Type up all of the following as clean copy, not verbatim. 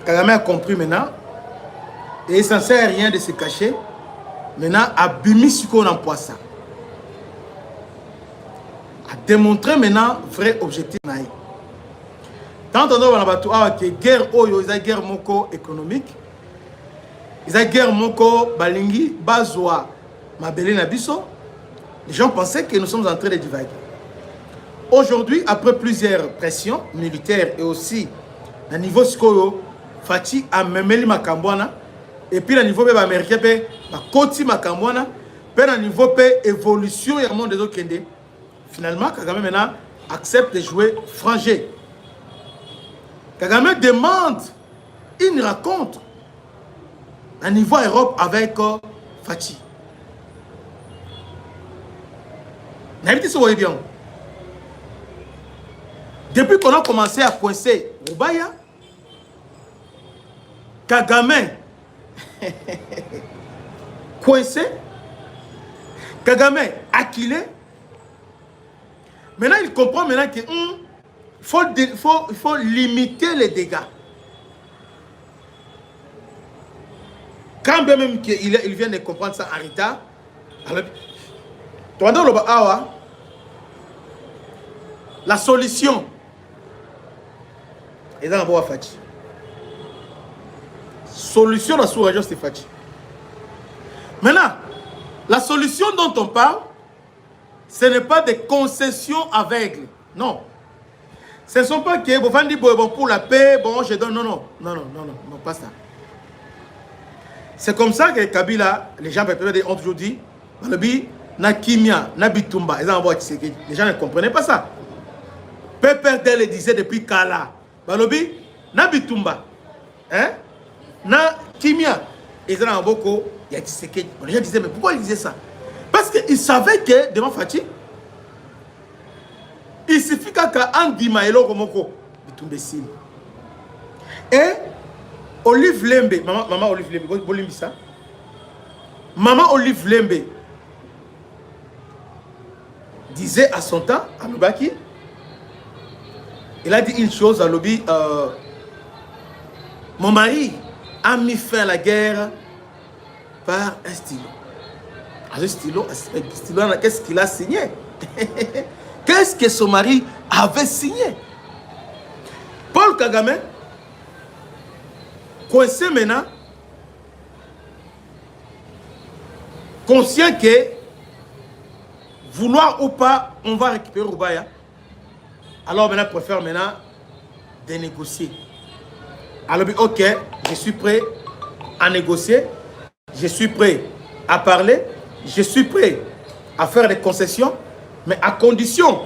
Kagame a compris maintenant. Et il ne sert à rien de se cacher. Maintenant, a bimi ce qu'on emploie ça. A démontré maintenant vrai objectif. Tant on a que guerre oyo, ils ont guerre moko économique. Ils ont guerre moko balingi, bazwa, mabele nabiso. Les gens pensaient que nous sommes en train de divaguer. Aujourd'hui, après plusieurs pressions militaires et aussi à niveau sikoyo, Fati a memeli makambwana. Et puis à niveau américain, Koti makambwana. Puis à niveau évolution et monde des autres kende. Finalement, Kagame maintenant accepte de jouer frangé. Kagame demande une rencontre à niveau Europe avec Fati. N'habitez ce voyez bien. Depuis qu'on a commencé à coincer Roubaya, Kagame coincé, Kagame acculé. Maintenant, il comprend maintenant qu'il faut limiter les dégâts. Quand bien même qu'il vient de comprendre ça en retard, alors, la solution est dans la voie Fati. Solution dans la sous-région, c'est Fati. Maintenant, la solution dont on parle, ce n'est pas des concessions aveugles. Non. Ce ne sont pas que bon, pour la paix, bon, je donne. Non, pas ça. C'est comme ça que Kabila, les gens ont toujours dit, na Kimia, na Bitumba, les gens ne comprenaient pas ça. Péperdel le disait depuis Kala. Balobi, na Bitumba, hein? Na Kimia, ils ont beaucoup, il y a Tshisekedi. Les gens disaient, mais pourquoi ils disaient ça? Parce qu'ils savaient que, devant Fati, il suffit qu'à Andima et Loromoko, Bitumbe Sim. Et Olive Lembe, maman Olive Lembe, vous ça? Maman Olive Lembe disait à son temps, à Lubaki, il a dit une chose à Lobi, mon mari a mis fin à la guerre par un stylo. Un stylo, qu'est-ce qu'il a signé? Qu'est-ce que son mari avait signé? Paul Kagame, coincé maintenant, conscient que vouloir ou pas, on va récupérer Roubaya. Alors maintenant, préfère maintenant de négocier. Alors, ok, je suis prêt à négocier, je suis prêt à parler, je suis prêt à faire des concessions, mais à condition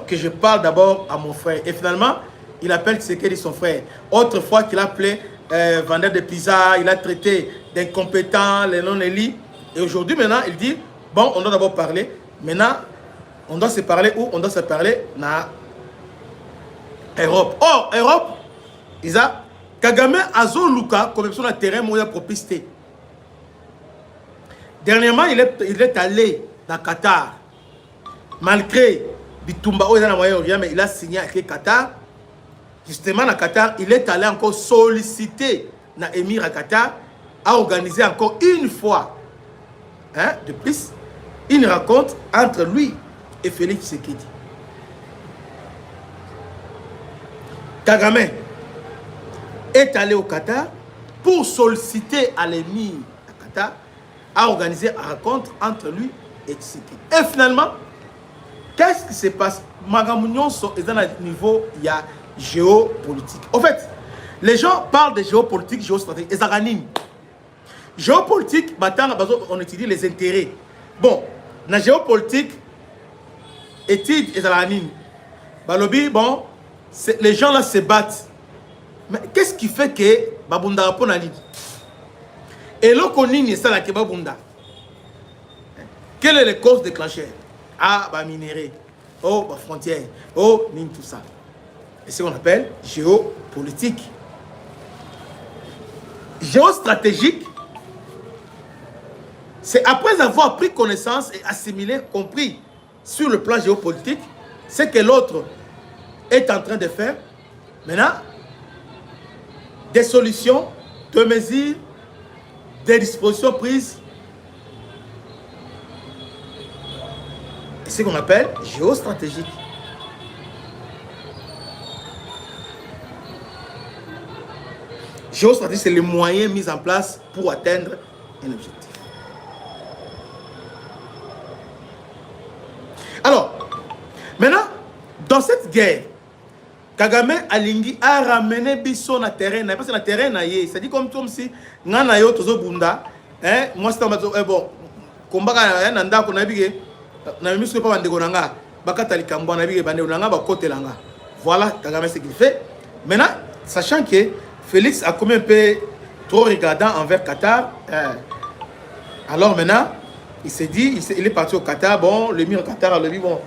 que je parle d'abord à mon frère. Et finalement, il appelle Tshisekedi son frère. Autrefois qu'il appelait vendeur de pizza, il a traité d'incompétent, les non-élits. Et aujourd'hui, maintenant, il dit, bon, on doit d'abord parler. Maintenant, on doit se parler où? On doit se parler dans Europe. Or, Europe, Isa, Kagame Azo Luka, comme sur le terrain, moyen propicité. Dernièrement, il est allé dans Qatar. Malgré Bitumba, mais il a signé avec Qatar. Justement, dans Qatar, il est allé encore solliciter dans l'émir à Qatar à organiser encore une fois, hein, de plus, une rencontre entre lui et Félix Tshisekedi. Kagame est allé au Qatar pour solliciter à l'émir à Qatar à organiser une rencontre entre lui et Tshisekedi. Et finalement, qu'est-ce qui se passe? Magamounion est dans le niveau, il y a géopolitique. En fait, les gens parlent de géopolitique, géostratégie, et zaranine. Géopolitique, on étudie les intérêts. Bon, dans la géopolitique, étude et zaranine. Balobi, bon, les gens là se battent. Mais qu'est-ce qui fait que Babunda rapon a dit? Et l'okonini, c'est la Babunda. Quelle est la cause déclenchée? Ah, bah minerai. Oh, bah frontière. Oh, mine, tout ça. Et c'est ce qu'on appelle géopolitique. Géostratégique, c'est après avoir pris connaissance et assimilé, compris sur le plan géopolitique, ce que l'autre est en train de faire. Maintenant, des solutions, de mesures, des dispositions prises. C'est ce qu'on appelle géostratégique. Géostratégie, c'est les moyens mis en place pour atteindre un objectif. Alors, maintenant, dans cette guerre, Kagame Alingi a ramené Bisso na terrain, parce que na terrain, c'est-à-dire comme si Nana yo tozo bunda, moi c'est bon, combat nanda ko nabige, na miso pas bande konanga, bakata likambo na bige bande konanga ba côté langa. Voilà Kagame ce qu'il fait. Maintenant, sachant que Félix a comme un peu trop regardant envers Qatar, alors maintenant, il s'est dit, il est parti au Qatar, bon, le mire au Qatar a dit, bon,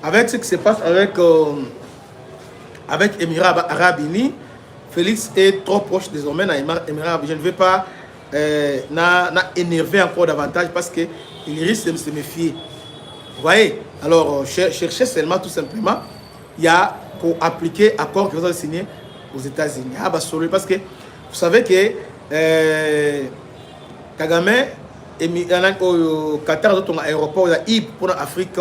avec ce qui se passe avec Émirats Arabes Unis, Félix est trop proche désormais d'Émirats Arabes Unis. Je ne vais pas énerver encore davantage parce qu'il risque de se méfier. Vous voyez? Alors, cherchez seulement tout simplement, il y a pour appliquer l'accord que vous avez signé aux États-Unis. Parce que vous savez que Kagame au Qatar, dans un aéroport, il y a pour l'Afrique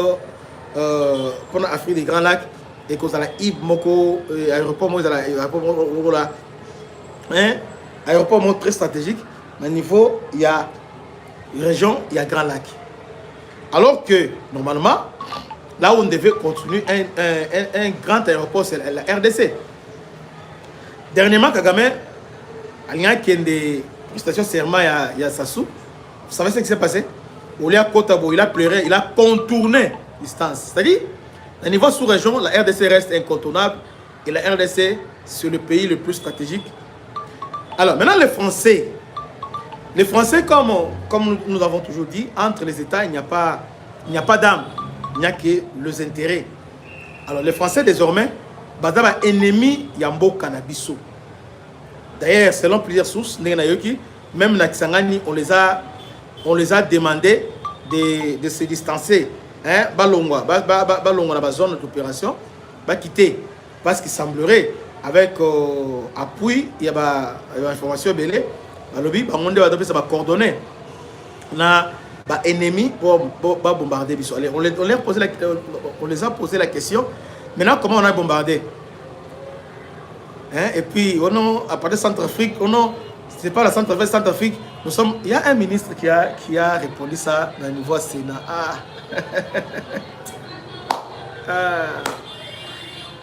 des Grands Lacs. Et que ça la Moko aéroport aéroport très stratégique. Mais niveau il y a région, il y a Grand Lac. Alors que normalement là où on devait continuer un grand aéroport, c'est la RDC. Dernièrement Kagame il y a une station serment il y a Sassou. Vous savez ce qui s'est passé? Il a Kotabo, il a pleuré, il a contourné distance. C'est-à-dire au niveau sous-région, la RDC reste incontournable et la RDC, c'est le pays le plus stratégique. Alors, maintenant, les Français, comme nous avons toujours dit, entre les États, il n'y a pas d'âme, il n'y a que les intérêts. Alors, les Français, désormais, Badaba ennemi Yambo Kanabiso. D'ailleurs, selon plusieurs sources, même na Kisangani, on les a demandé de se distancer. Balongwa la zone d'opération va quitter parce qu'il semblerait avec appui il y a une information belé lobby ba monde va ça va coordonner na ba ennemi pour bombarder biso. On les a posé la question maintenant comment on a bombardé et puis on a à partir de Centrafrique c'est pas la Centrafrique nous sommes il y a un ministre qui a répondu ça dans le niveau Sénat.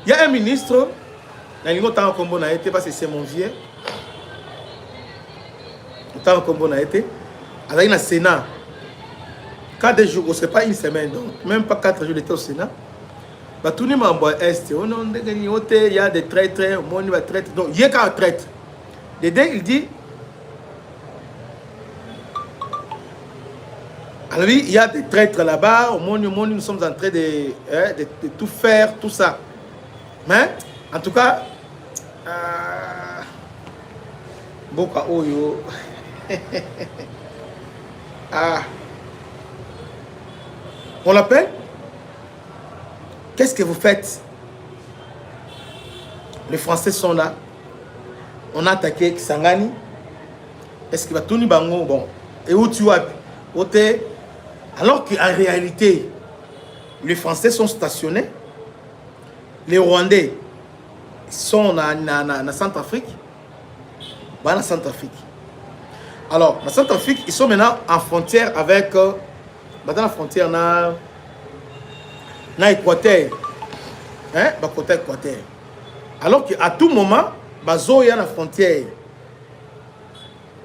Il y a un ministre, parce que c'est mon vieux, avec le Sénat, 4 jours, ce n'est pas une semaine, donc même pas 4 jours, il était au Sénat. Tout le monde est, il y a des traîtres, donc il y a qu'un traître. Il dit, alors oui, il y a des traîtres là-bas, au monde, nous sommes en train de tout faire, tout ça. Mais, en tout cas, Boka Oyo. On l'appelle? Qu'est-ce que vous faites? Les Français sont là. On a attaqué Kisangani. Est-ce qu'il va tout bango? Bon. Et où tu as? Alors qu'en réalité, les Français sont stationnés, les Rwandais sont en Centrafrique. En Centrafrique. Alors, en Centrafrique, ils sont maintenant en frontière avec. Dans la frontière, dans l'Équateur. Côté Équateur. Alors qu'à tout moment, il y a la frontière.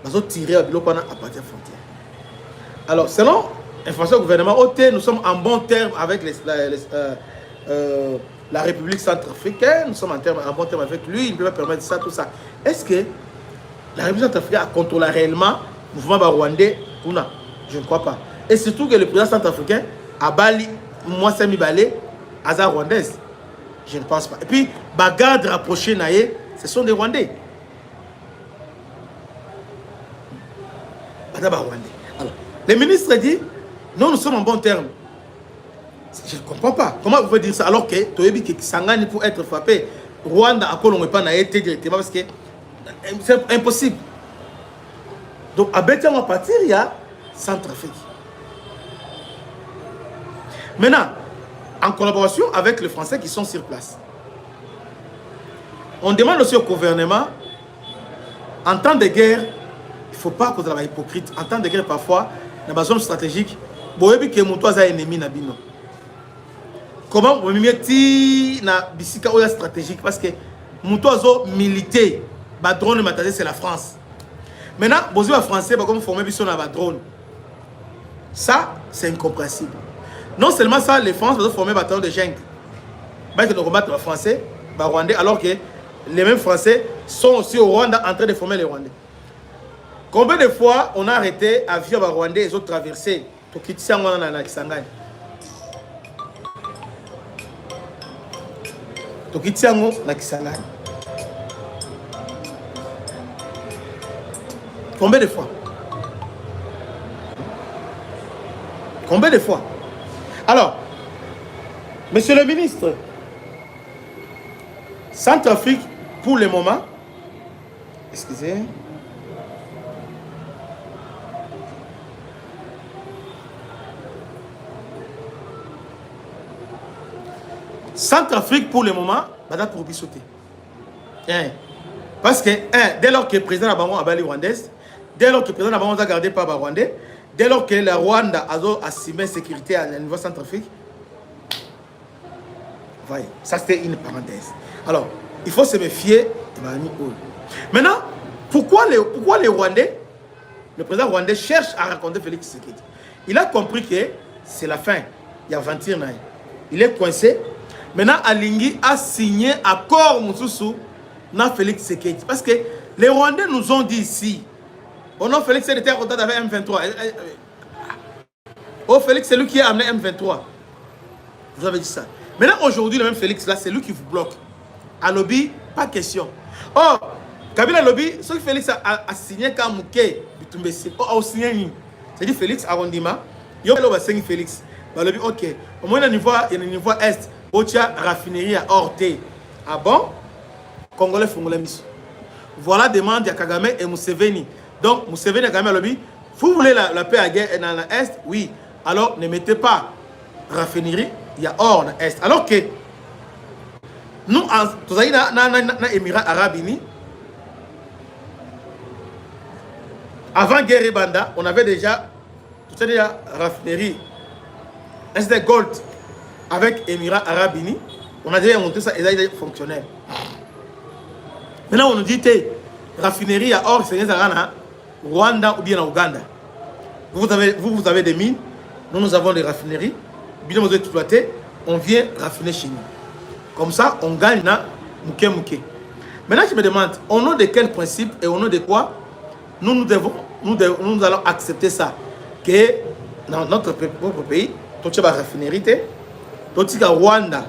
Ils ont tiré à partir de la frontière. Alors, selon l'information du gouvernement, nous sommes en bon terme avec la République centrafricaine, nous sommes en bon terme avec lui, il peut permettre ça, tout ça. Est-ce que la République centrafricaine a contrôlé réellement le mouvement rwandais ou non? Je ne crois pas. Et surtout que le président centrafricain a bali, moi, Sami Balé, Aza rwandaise. Je ne pense pas. Et puis, bagarre rapprochée, ce sont des Rwandais. Alors, le ministre dit, non, nous sommes en bon terme. Je ne comprends pas. Comment vous pouvez dire ça alors que Toyebi Sangani pour être frappé, Rwanda a pas été directement parce que C'est impossible. Donc, à Bétian, à partir, il y a Centrafrique. Maintenant, en collaboration avec les Français qui sont sur place, on demande aussi au gouvernement, en temps de guerre, il ne faut pas qu'on soit hypocrite. En temps de guerre, parfois, dans la zone stratégique, il y a des ennemis. Comment on met na bisika oya stratégique parce que mutozo militaire ba drone matazé c'est la France. Maintenant bozo français ba comme former biso na ba drone. Ça c'est incompréhensible. Non seulement ça les France vont former bataillon de jungle. Ba que combattre les français ba rwandais alors que les mêmes français sont aussi au Rwanda en train de former les rwandais. Combien de fois on a arrêté avion ba rwandais et autres traversés pour quitter ça na Kisangani. Tokitiango na Kisangani. Combien de fois? Combien de fois? Alors, monsieur le ministre, Centrafrique, pour le moment, excusez, Centrafrique, pour le moment, madame pour sauter. Parce que, dès lors que le président Abamon a bali rwandaise, dès lors que le président Abamon a gardé par Rwandais, dès lors que la Rwanda a assumé la sécurité à niveau Centrafrique, voyez, ça c'était une parenthèse. Alors, il faut se méfier. Maintenant, pourquoi les Rwandais, le président rwandais cherche à raconter Félix Tshisekedi? Il a compris que c'est la fin. Il y a 21 ans. Il est coincé. Maintenant, Alingui a signé accord Moussoussou dans Félix Tshisekedi. Parce que les Rwandais nous ont dit ici, oh non, Félix était en contact avec M23. Oh, Félix, c'est lui qui a amené M23. Vous avez dit ça. Maintenant, aujourd'hui, le même Félix, là, c'est lui qui vous bloque. À lobby, pas question. Oh, Kabila lobby, ce que Félix a signé quand Mouké, a signé. C'est-à-dire Félix Arondima, il y a Félix. Lobby, ok. Au moins, il y a un niveau Est. Otia raffinerie à Orte. Ah bon? Congolais Fongolais Miss. Voilà demande de Kagame et Museveni. Donc, Museveni et Kagame lobby. Vous voulez la paix à guerre dans l'Est? Oui. Alors, ne mettez pas raffinerie, il y a or dans l'Est. Alors que nous, dans les Émirats Arabes Unis, avant guerre Banda, on avait déjà tout ça raffinerie SD Gold avec Émirats Arabes Unis. On a déjà monté ça et ça est fonctionnel. Maintenant, on nous dit que raffinerie à or, c'est Rwanda ou bien en Ouganda. Vous avez des mines, nous avons des raffineries, bien vous exploitez, on vient raffiner chez nous. Comme ça, on gagne na mouké mouké. Maintenant, je me demande, au nom de quel principe et au nom de quoi nous allons accepter ça? Que dans notre propre pays, tout ce qui est raffinerie, tout ce qui est Rwanda,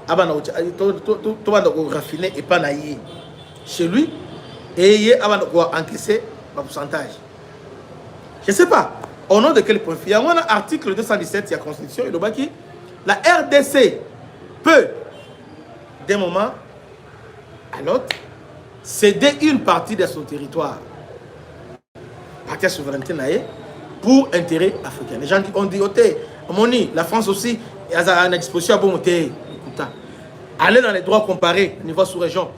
tout va raffiner et pas naïe chez lui, et il va encaisser le pourcentage. Je ne sais pas. Au nom de quel point? Il y a un article 217 de la Constitution, il dit que la RDC peut, d'un moment à l'autre, céder une partie de son territoire, partie de la souveraineté pour intérêt africain. Les gens ont dit, la France aussi, elle a une disposition à bon côté. Aller dans les droits comparés au niveau sous-région.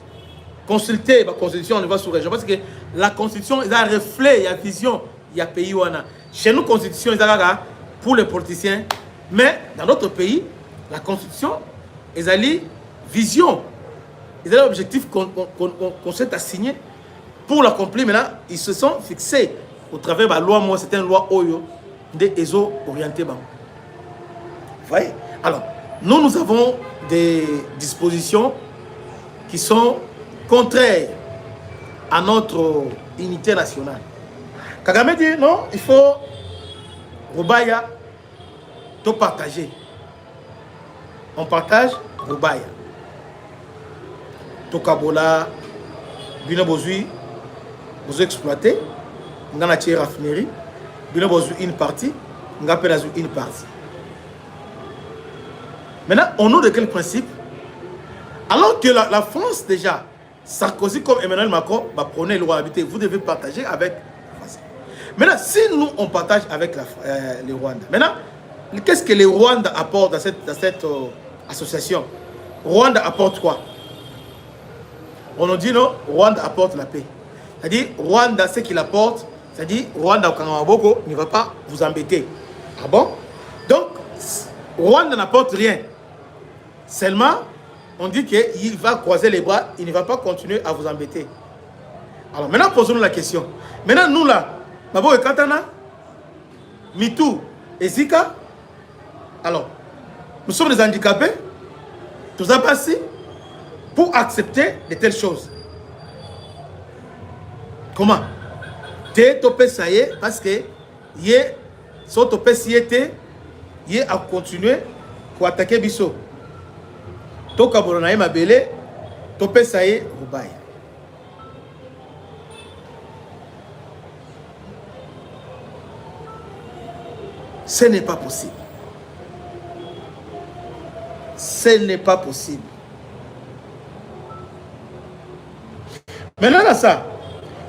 Consulter la constitution au niveau sous-région. Parce que la constitution, il y a un reflet, il y a une vision, il y a un pays où on a. Chez nous, la constitution, il y a pour les politiciens. Mais dans d'autres pays, la constitution, il y a une vision. Il y a un objectif qu'on s'est assigné. Pour l'accomplir, maintenant, ils se sont fixés au travers de la loi. Moi, c'est une loi Oyo, des ESO orientés. Vous voyez? Alors, nous avons des dispositions qui sont contraires à notre unité nationale. Kagame dit non, il faut Rubaya tout partager. On partage Rubaya. Tokabola, Bino Bozui, vous exploitez, on a tiré raffinerie, Bino Bozui une partie, on a appelé une partie. Maintenant, au nom de quel principe? Alors que la France, déjà, Sarkozy comme Emmanuel Macron, bah, prenez le roi habité. Vous devez partager avec la France. Maintenant, si nous, on partage avec les Rwandais, maintenant, qu'est-ce que les Rwandais apportent dans cette association? Rwanda apporte quoi? On nous dit non, Rwanda apporte la paix. C'est-à-dire, Rwanda, ce qu'il apporte, c'est-à-dire, Rwanda au Kangamaboko ne va pas vous embêter. Ah bon? Donc, Rwanda n'apporte rien. Seulement, on dit qu'il va croiser les bras, il ne va pas continuer à vous embêter. Alors maintenant, posons-nous la question. Maintenant, nous là, Mabo et Katana, Mitou et Zika, alors, nous sommes des handicapés, tout ça passé pour accepter de telles choses. Comment? T'es topé ça y est, parce que yé, son topé si était, yé a continué pour attaquer Bisso. Toka Boronaï ma belé, topé ça y est, Roubaï. Ce n'est pas possible. Ce n'est pas possible. Maintenant, là, ça.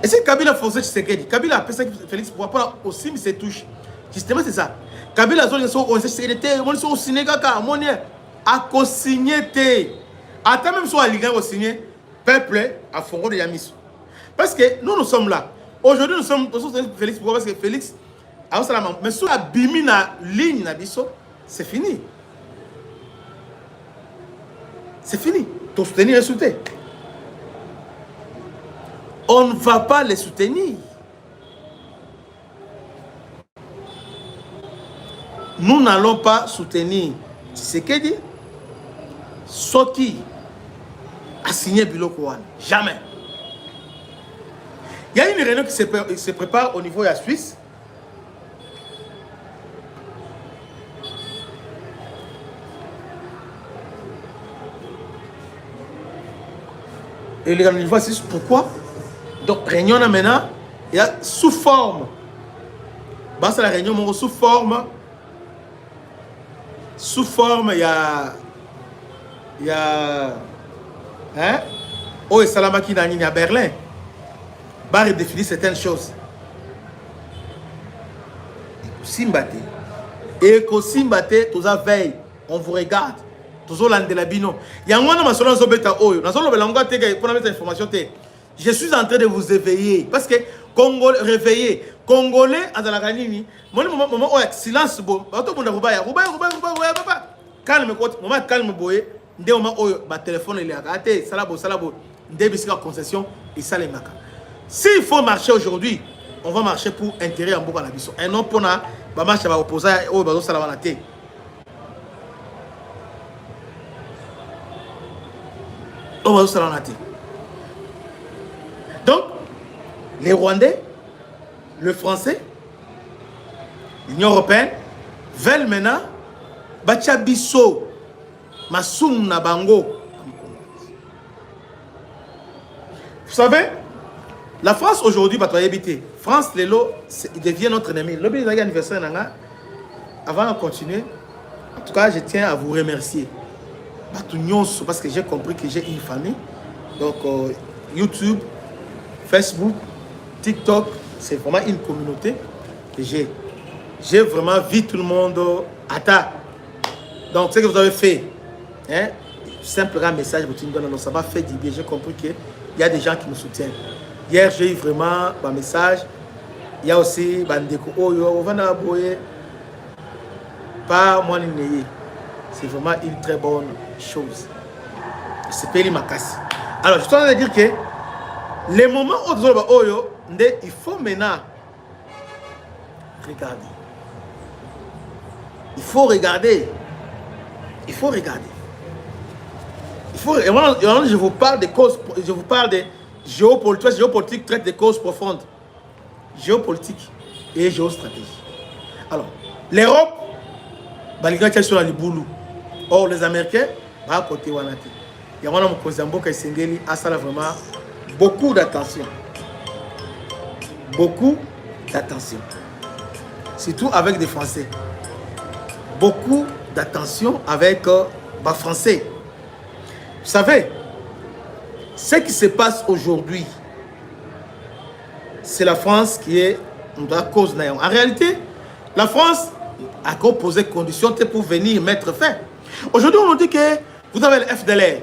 Et c'est Kabila forcé Tshisekedi. Kabila a fait ça Félix pour rapport aussi, mais c'est touche. Justement, c'est ça. Kabila a fait ça au Sénégal, au Sénégal, a co-signé. Attends, même si on a signé, peuple a fondé de Yamis. Parce que nous sommes là. Aujourd'hui, nous sommes Félix pourquoi? Parce que Félix, mais sur la bimina ligne, c'est fini. C'est fini. Tout soutenir et soutenir. On ne va pas les soutenir. Nous n'allons pas soutenir Tshisekedi. Soki a signé Biloko Wana. Jamais. Il y a une réunion qui se prépare au niveau de la Suisse. Et les gens voici pourquoi. Donc, réunion maintenant, il y a sous forme. Bah, c'est la réunion sous forme. Sous forme, il y a. Hein? Oh, et Salamaki Nani à Berlin. Bah, il définit certaines choses. Simbate. Et que Simbate, tous à veille, on vous regarde. Tous au land de la bino. Il y a un moment où on beta oyo. Dans le langage pour mettre information. Je suis en train de vous éveiller. Parce que Congolais, réveillé. Congolais, à la ganini. Mon moment, silence, bon. Calme, moment, calme, boye. Dès au moment où ma téléphone est raté, salabo, débisca concession, et ça les maca. S'il faut marcher aujourd'hui, on va marcher pour intérêt en Boka la biso. Et non pour na, bah marche va opposer au bazo salabanate. Au bazo salabanate. Donc, les Rwandais, le Français, l'Union Européenne veulent maintenant Bacha Bisso, Massoum Nabango. Vous savez, la France aujourd'hui, France, il devient notre ennemi. Le anniversaire, avant de continuer, en tout cas, je tiens à vous remercier. Parce que j'ai compris que j'ai une famille. Donc, YouTube, Facebook, TikTok, c'est vraiment une communauté que j'ai. J'ai vraiment vu tout le monde à ta. Donc, ce que vous avez fait, hein, simplement un message, ça m'a fait du bien. J'ai compris qu'il y a des gens qui me soutiennent. Hier, j'ai eu vraiment un message. Il y a aussi Bandeko Oyo, pas moi ni. C'est vraiment une très bonne chose. C'est Peli Makasi. Alors, je suis en train de dire que les moments où vous avez Oyo, il faut maintenant regarder. Il faut regarder. Il faut regarder. Il faut. Et moi, je vous parle des causes. Je vous parle de géopolitique. Géopolitique traite des causes profondes. Géopolitique et géostratégie. Alors, l'Europe, Baligaka sur la boulou. Or, les Américains, à côté Wanati. Il y a un homme qui Sengeli a ça vraiment beaucoup d'attention. Beaucoup d'attention. Surtout avec des Français. Beaucoup d'attention avec les Français. Vous savez, Ce qui se passe aujourd'hui, c'est la France qui est la cause. En réalité, la France a posé conditions pour venir mettre fin. Aujourd'hui, on nous dit que vous avez le FDLR.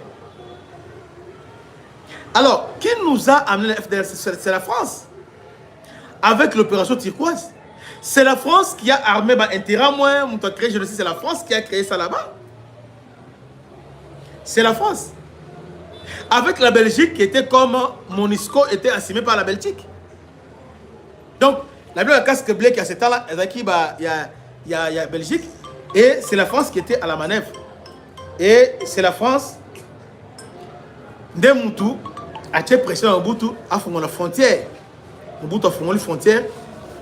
Alors, qui nous a amené le FDLR? C'est la France. Avec l'opération turquoise. C'est la France qui a armé Interahamwe, c'est la France qui a créé ça là-bas. C'est la France. Avec la Belgique qui était comme Monisco était assimilé par la Belgique. Donc, la casque bleu qui a ce temps-là, il y a Belgique. Et c'est la France qui était à la manœuvre. Et c'est la France. Ndemoutou a été pression à Mobutu à fond la frontière. Mobutu a fond la frontière.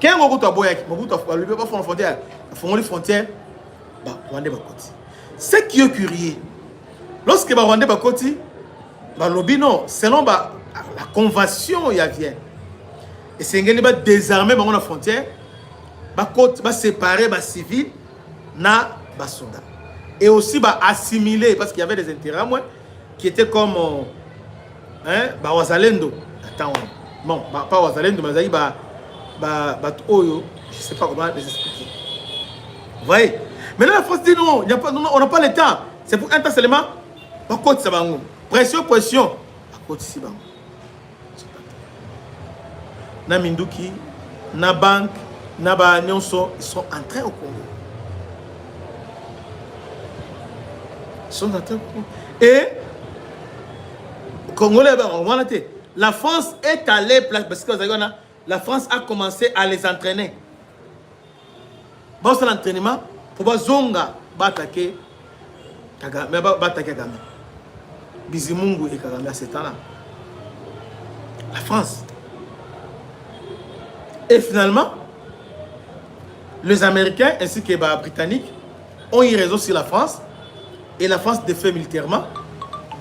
Quand Mobutu a boyé, Mobutu a fond la frontière. A fond la frontière. Rwanda Bakoti. Ce qui est curieux, lorsque Rwanda Bakoti, lobby non, selon la convention, il y a vient. Et c'est un désarmer la frontière, séparer les civils na soldats. Et aussi assimiler, parce qu'il y avait des intérêts qui étaient comme Wazalendo. Attends, bon, pas Wazalendo, mais je ne sais pas comment les expliquer. Vous voyez? Maintenant la France dit non, on n'a pas le temps. C'est pour un temps seulement. Pression, pression. Na Minduki, na banque, na ba Nyonso, ils sont entrés au Congo. Ils sont entrés au Congo. Et Congolais, la France est allée, parce que la France a commencé à les entraîner. Bon, c'est l'entraînement pour Zonga attaquer Kagame. Bizimungu et Kagame à ce temps-là. La France. Et finalement, les Américains ainsi que les Britanniques ont eu raison sur la France. Et la France défait militairement.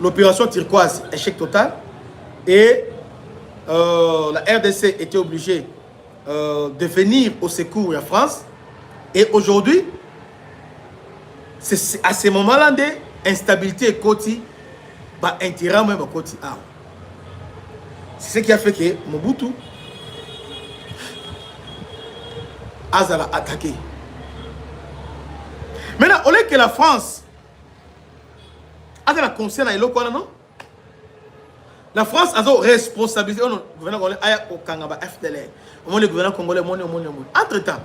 L'opération turquoise, échec total. Et la RDC était obligée de venir au secours de la France. Et aujourd'hui, c'est à ce moment-là d'instabilité côté, intérêt même côté. C'est ce qui a fait que Mobutu a attaqué. Maintenant, au lieu que la France a la conscience non? La France a la responsabilité. Le gouvernement congolais a au Kangaba FDLR. Le gouvernement congolais, entre-temps,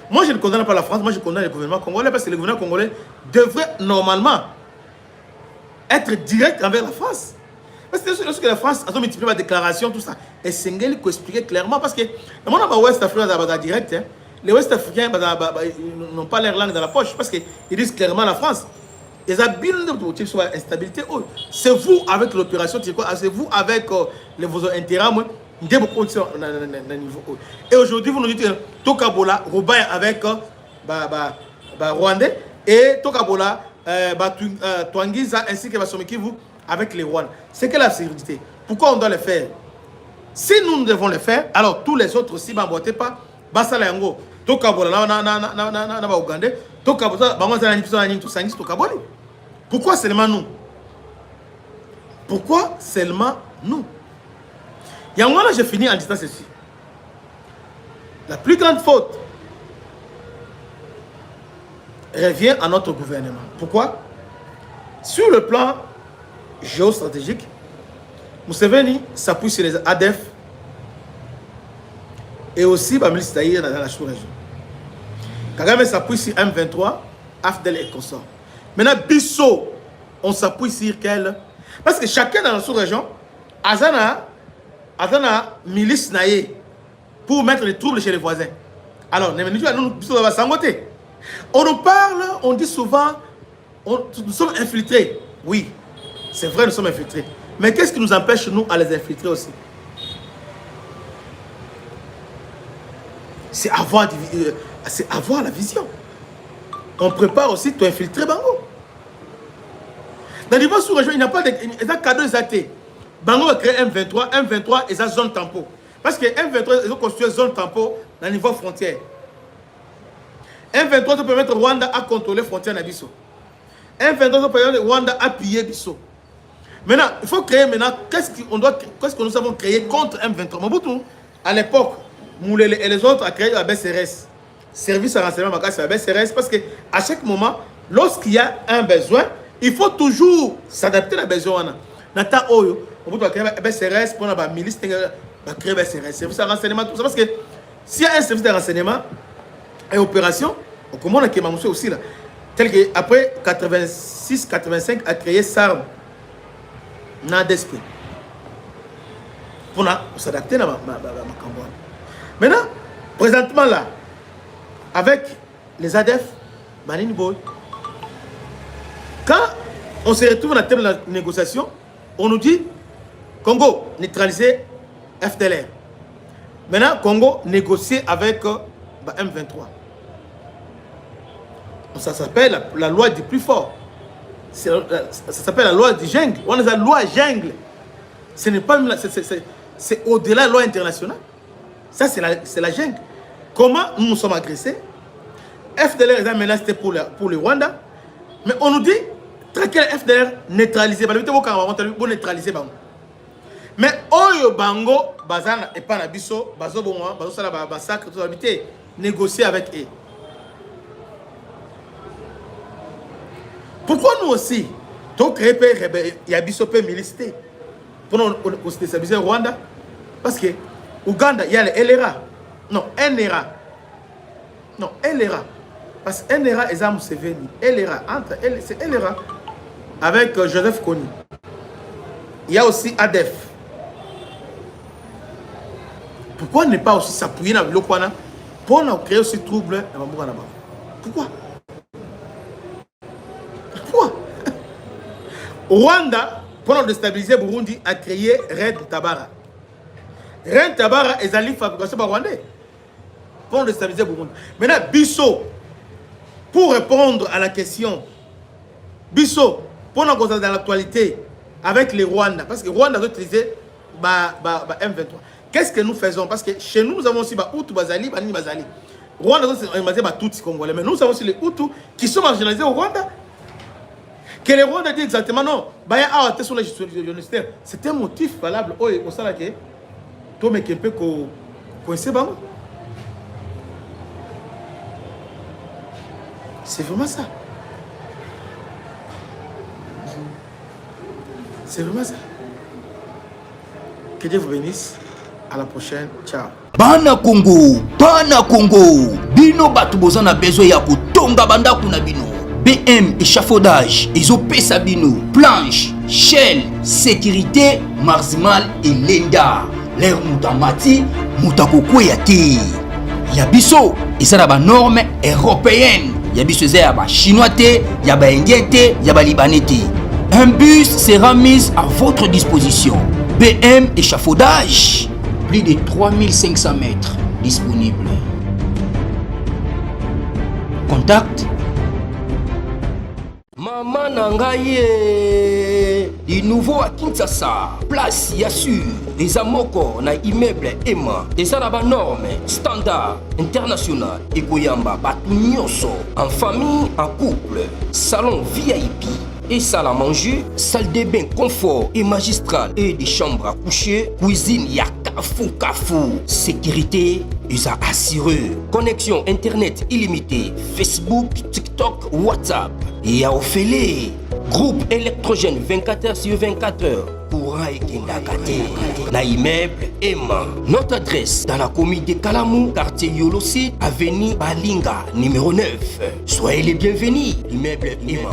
moi je ne condamne pas la France, moi je condamne le gouvernement congolais parce que le gouvernement congolais devrait normalement être direct envers la France. Parce que lorsque la France a multiplié ma déclaration, tout ça, et Sengeli peut expliquer clairement parce que dans mon Ouest africain, direct, les Ouest africains n'ont pas leur langue dans la poche parce qu'ils disent clairement la France. Ils ont bien de sur l'instabilité. C'est vous avec l'opération, c'est vous avec vos intérêts. Et aujourd'hui, vous nous dites Tokabola, Robaya avec Rwandais et Tokabola, Twangiza ainsi que Basomikivu avec les Rwandais. C'est quelle absurdité? Pourquoi on doit le faire? Si nous devons le faire, alors tous les autres aussi, n'emboîtez pas. Basala yango, Tokabola, na Ougandais, Tokabola, Tokaboli. Pourquoi seulement nous? Pourquoi seulement nous? Et en là, j'ai fini en disant ceci. La plus grande faute revient à notre gouvernement. Pourquoi? Sur le plan géostratégique, Museveni s'appuie sur les ADF et aussi dans la sous-région. Kagame s'appuie sur M23, AFDEL et consorts. Maintenant, Bissot, on s'appuie sur quel? Parce que chacun dans la sous-région, Azana milice naïe pour mettre les troubles chez les voisins. Alors, on nous parle, on dit souvent, nous sommes infiltrés. Oui, c'est vrai, nous sommes infiltrés. Mais qu'est-ce qui nous empêche, nous, à les infiltrer aussi? C'est avoir la vision. On prépare aussi de infiltrer Bango. Dans le niveau sous-région, il n'y a pas de cadeau exaté. Bango va créer M23 et sa zone tampon. Parce que M23, ils ont construit zone tampon dans le niveau frontière. M23 peut permettre Rwanda à contrôler les frontières d'Abisso. M23 peut permettre Rwanda à piller Bisso. Maintenant, il faut créer maintenant, qu'est-ce que nous avons créé contre M23? Mobutu, à l'époque, Moulele et les autres ont créé la BCRS. Service à renseignement, la BCRS, parce qu'à chaque moment, lorsqu'il y a un besoin, il faut toujours s'adapter à la besoin. Nata Oyo, Mobutu a créé la BCRS pour la milice, a créé la BCRS, service à renseignement, tout ça, parce que s'il y a un service de renseignement et opération, on commence à Kémamoussé aussi là. Tel qu'après 86-85 a créé SARM, NADESP, pour s'adapter à ma campagne. Maintenant, présentement là, avec les ADF, Manini Boy, quand on se retrouve dans le thème de la négociation, on nous dit Congo neutraliser FDLR. Maintenant, Congo négocier avec M23. Ça s'appelle la loi du plus fort. Ça s'appelle la loi du jungle. On a la loi jungle. Ce n'est pas c'est au-delà de la loi internationale. Ça, c'est la jungle. Comment nous nous sommes agressés? FDLR est un menace pour le Rwanda. Mais on nous dit, traquer FDLR, neutraliser. Pour neutraliser. Mais Oyo Bango, Bazana et Panabiso, Bazo Bonwa, Bazo Sala Basakre, tout habité, négocier avec eux. Pourquoi nous aussi, donc il y a Biso P milicité pour nous déstabiliser le Rwanda? Parce que Ouganda, il y a le LRA. Non, NRA. Non, LRA. Parce que NRA est à Museveni. LRA, c'est LRA avec Joseph Kony. Il y a aussi ADEF. Pourquoi ne pas aussi s'appuyer dans le Kwana pour nous créer aussi trouble dans le Rwanda? Pourquoi? Pourquoi? Rwanda, pour nous déstabiliser Burundi, a créé Red Tabara. Red Tabara est allé fabrication rwandais pour nous déstabiliser Burundi. Maintenant, Bisso, pour répondre à la question, Bisso, pour nous concentrer dans l'actualité avec les Rwandais, parce que Rwanda a utilisé M23. Qu'est-ce que nous faisons? Parce que chez nous, nous avons aussi Hutu, Bazali, Bani Bazali. Rwanda, c'est Tutsi Congolais. Mais nous avons aussi les Hutus qui sont marginalisés au Rwanda. Que les Rwandais disent exactement non. C'est un motif valable. C'est vraiment ça. C'est vraiment ça. Que Dieu vous bénisse. À la prochaine. Ciao. Bana Congo, bino batu bozana besoin ya kutonga bandaku na bino. BM échafaudage, ezopesa bino, planche, shell, sécurité, marzimal et lenda. L'air mutamati, mutakoko ya te. Yabiso, ezala ba norme européenne. Yabiso ezala ba chinois te, ya ba indien te, ya ba libanais te. Un bus sera mis à votre disposition. BM échafaudage. Plus de 3500 mètres disponibles. Contact. Maman Nangaye, du nouveau à Kinshasa, place Yassur, les amoko na immeuble Emma, des arabes normes, standard, international, et Goyamba, Batunyoso, en famille, en couple, salon VIP. Et salle à manger, salle de bain confort et magistral et des chambres à coucher, cuisine ya kafou, sécurité isa assuré, connexion internet illimité, Facebook, TikTok, WhatsApp et à Ophélie, groupe électrogène 24h/24h. Courant et Kendakate, na immeuble Emma. Notre adresse dans la commune de Kalamou, quartier Yolosi, avenue Balinga, numéro 9. Soyez les bienvenus, immeuble Emma.